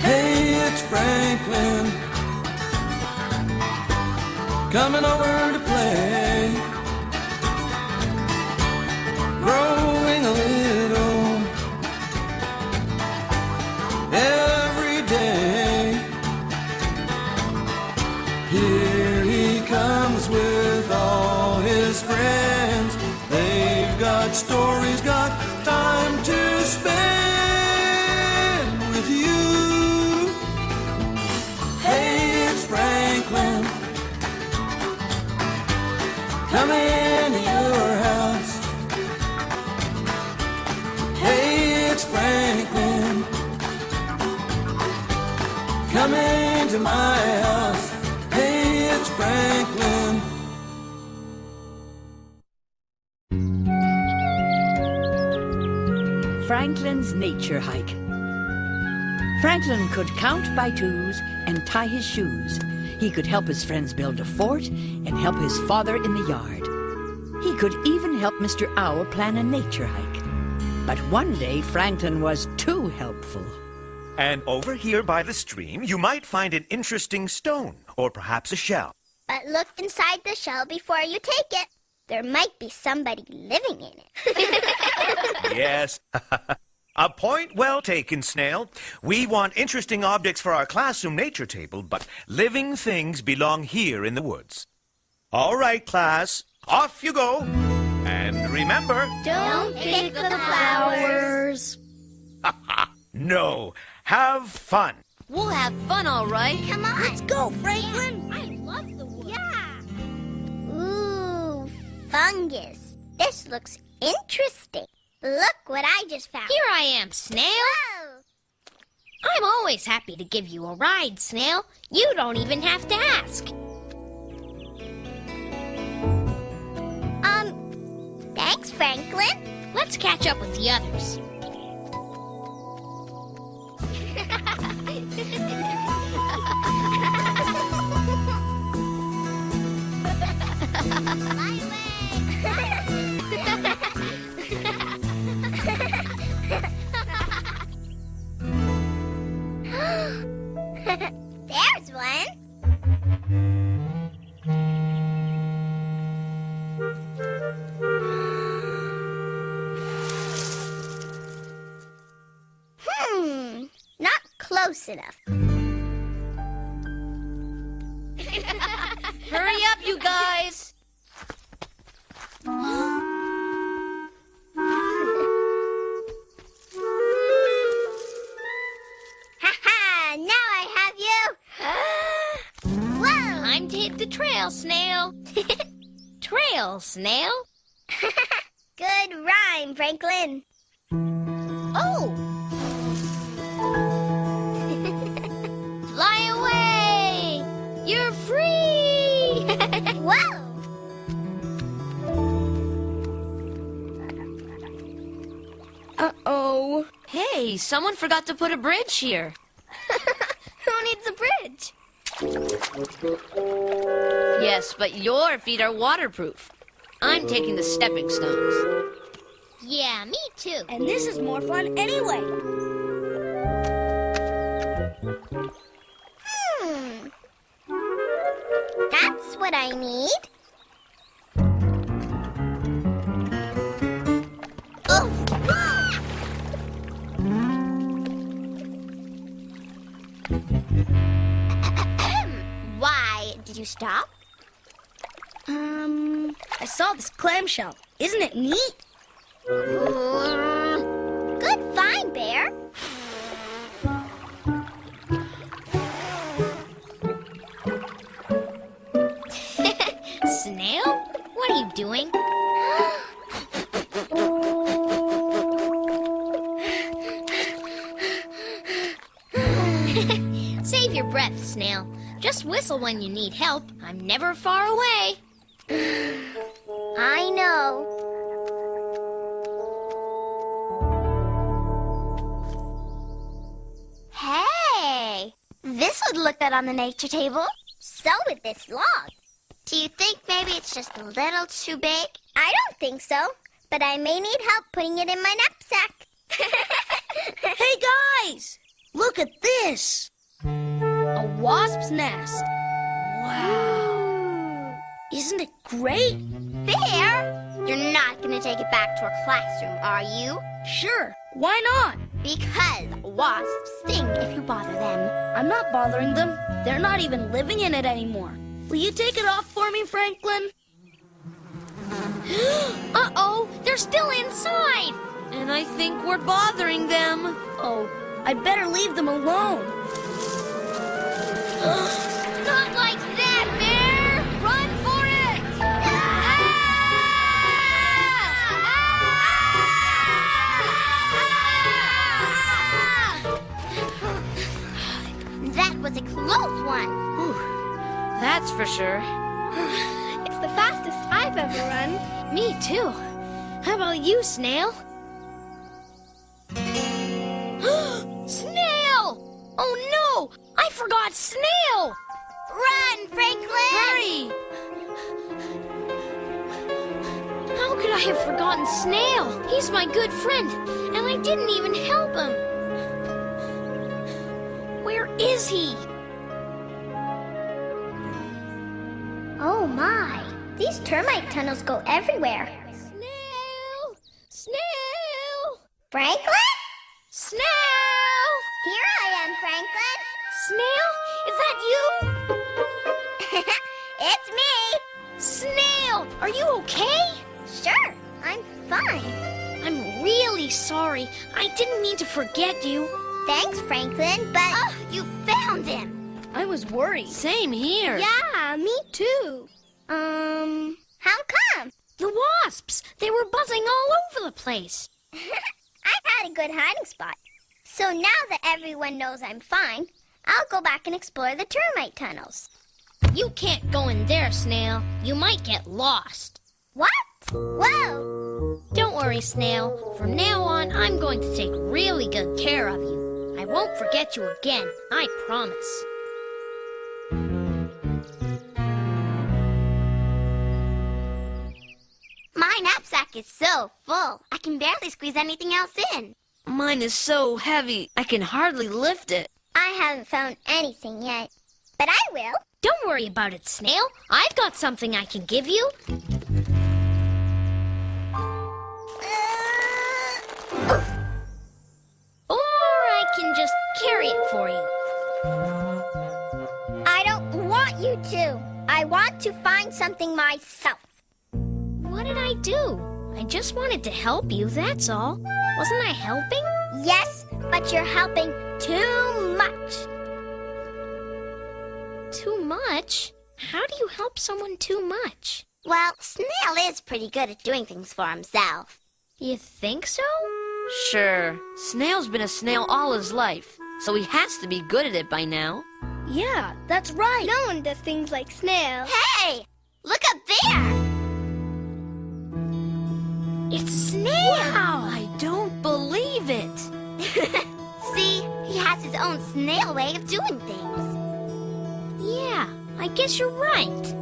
Hey, it's Franklin, coming over to play, growing a little every day. Here he comes with all his friends. They've got stories, got time to spend with you. Hey, it's Franklin, coming to your house. Hey, it's Franklin, coming to my house. Hey, it's Franklin. Franklin's nature hike. Franklin could count by twos and tie his shoes. He could help his friends build a fort and help his father in the yard. He could even help Mr. Owl plan a nature hike. But one day, Franklin was too helpful. And over here by the stream, you might find an interesting stone, or perhaps a shell. But look inside the shell before you take it. There might be somebody living in it. Yes. A point well taken, Snail. We want interesting objects for our classroom nature table, but living things belong here in the woods. All right, class, off you go. And remember... Don't pick the flowers. No, have fun. We'll have fun, all right. Come on. Let's go, Franklin. I love the woods. Yeah. Ooh, fungus. This looks interesting. Look what I just found. Here I am, Snail. Whoa. I'm always happy to give you a ride, Snail. You don't even have to ask. Thanks, Franklin. Let's catch up with the others. There's one. Not close enough. Hurry up, you guys. Ha-ha! Now I have you. Whoa! Time to hit the trail, Snail. Trail, Snail. Good rhyme, Franklin. Oh! Fly away! You're free! Whoa! Uh-oh. Hey, someone forgot to put a bridge here. Who needs a bridge? Yes, but your feet are waterproof. I'm taking the stepping stones. Yeah, me too. And this is more fun anyway. That's what I need. Oh! Why did you stop? I saw this clamshell. Isn't it neat? Good find, Bear. Snail? What are you doing? Save your breath, Snail. Just whistle when you need help. I'm never far away. I know. Hey! This would look good on the nature table. So would this log. Do you think maybe it's just a little too big? I don't think so, but I may need help putting it in my knapsack. Hey, guys! Look at this! A wasp's nest. Wow! Isn't it great? Bear, you're not going to take it back to our classroom, are you? Sure, why not? Because wasps sting if you bother them. I'm not bothering them. They're not even living in it anymore. Will you take it off for me, Franklin? Uh-oh, they're still inside. And I think we're bothering them. Oh, I'd better leave them alone. Not like that, Bear! Run for it! That was a close one. That's for sure. It's the fastest I've ever run. Me too. How about you, Snail? Snail! Oh no! I forgot Snail! Run, Franklin! Hurry! How could I have forgotten Snail? He's my good friend, and I didn't even help him. Where is he? Oh my, these termite tunnels go everywhere. Snail! Snail! Franklin? Snail! Here I am, Franklin. Snail? Is that you? It's me. Snail! Are you okay? Sure, I'm fine. I'm really sorry. I didn't mean to forget you. Thanks, Franklin, but you found him. I was worried. Same here. Yeah, me too. How come? The wasps! They were buzzing all over the place. I've had a good hiding spot. So now that everyone knows I'm fine, I'll go back and explore the termite tunnels. You can't go in there, Snail. You might get lost. What? Whoa! Don't worry, Snail. From now on, I'm going to take really good care of you. I won't forget you again, I promise. My knapsack is so full, I can barely squeeze anything else in. Mine is so heavy, I can hardly lift it. I haven't found anything yet, but I will. Don't worry about it, Snail. I've got something I can give you. Or I can just carry it for you. I don't want you to. I want to find something myself. What did I do? I just wanted to help you, that's all. Wasn't I helping? Yes, but you're helping too much. Too much? How do you help someone too much? Well, Snail is pretty good at doing things for himself. You think so? Sure. Snail's been a snail all his life, so he has to be good at it by now. Yeah, that's right. No one does things like Snail. Hey! Look up there! It's Snail! Wow, I don't believe it. See, he has his own snail way of doing things. Yeah, I guess you're right.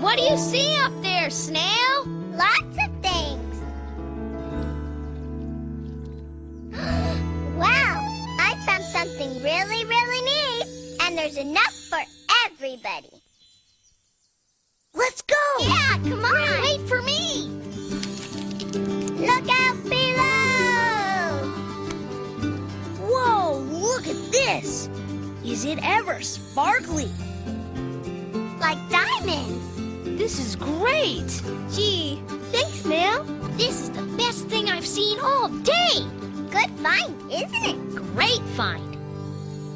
What do you see up there, Snail? Lots of things. Wow, I found something really, really neat. And there's enough for everybody. Let's go. Yeah, come on. Wait for me! Look out below! Whoa, look at this. Is it ever sparkly? Like diamonds. This is great. Gee, thanks, Snail. This is the best thing I've seen all day! Good find, isn't it? Great find!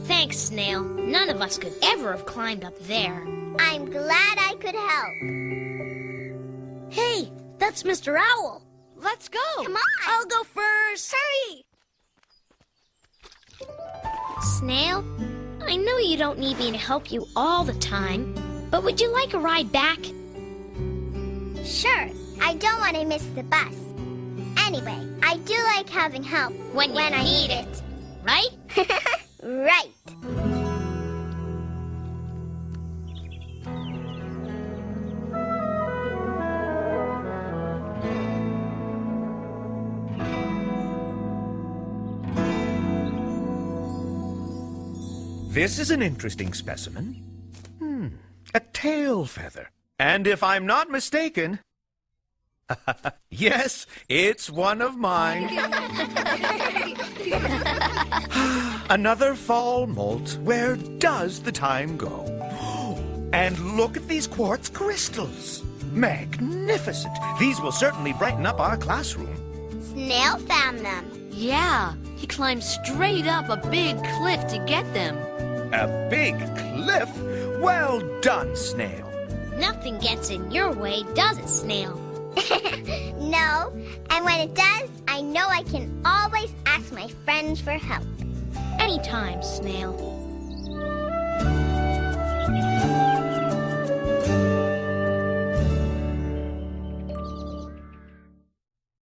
Thanks, Snail. None of us could ever have climbed up there. I'm glad I could help. Hey, that's Mr. Owl. Let's go. Come on. I'll go first. Hurry! Snail, I know you don't need me to help you all the time, but would you like a ride back? Sure, I don't want to miss the bus. Anyway, I do like having help When you I need need it. Right? Right. This is an interesting specimen. A tail feather. And if I'm not mistaken, yes, it's one of mine. Another fall molt. Where does the time go? And look at these quartz crystals. Magnificent. These will certainly brighten up our classroom. Snail found them. Yeah, he climbed straight up a big cliff to get them. A big cliff? Well done, Snail. Nothing gets in your way, does it, Snail? No, and when it does, I know I can always ask my friends for help. Anytime, Snail.